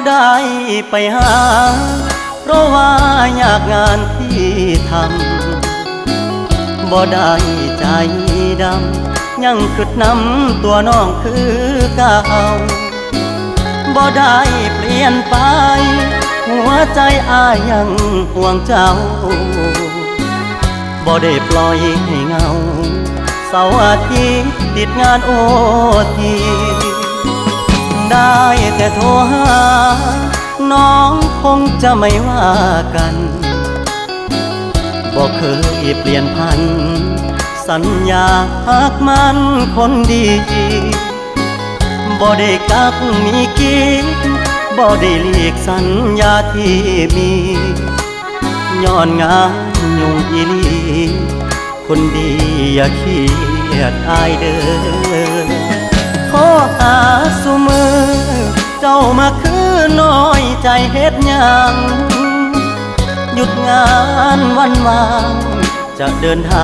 ได้ไปหาเพราะว่าอยากงานที่ทำบ่ได้ใจดำยังคิดนำตัวน้องคือเก่าบ่ได้เปลี่ยนไปหัวใจอ้ายยังห่วงเจ้าบ่ได้ปล่อยให้เงาเสาร์อาทิตย์ติดงานโอทีได้แต่โทรหาน้องคงจะไม่ว่ากันบ่เคยเปลี่ยนพันสัญญาหักมันคนดีบ่ได้กักมีกิ๊กบ่ได้หลีกสัญญาที่มีย้อนงานยุ่งอีหลีคนดีอย่าเครียดอายเด้อขอหาสุมือเจ้ามาคือน้อยใจเฮ็ดหยังหยุดงานวันวางจะเดินทาง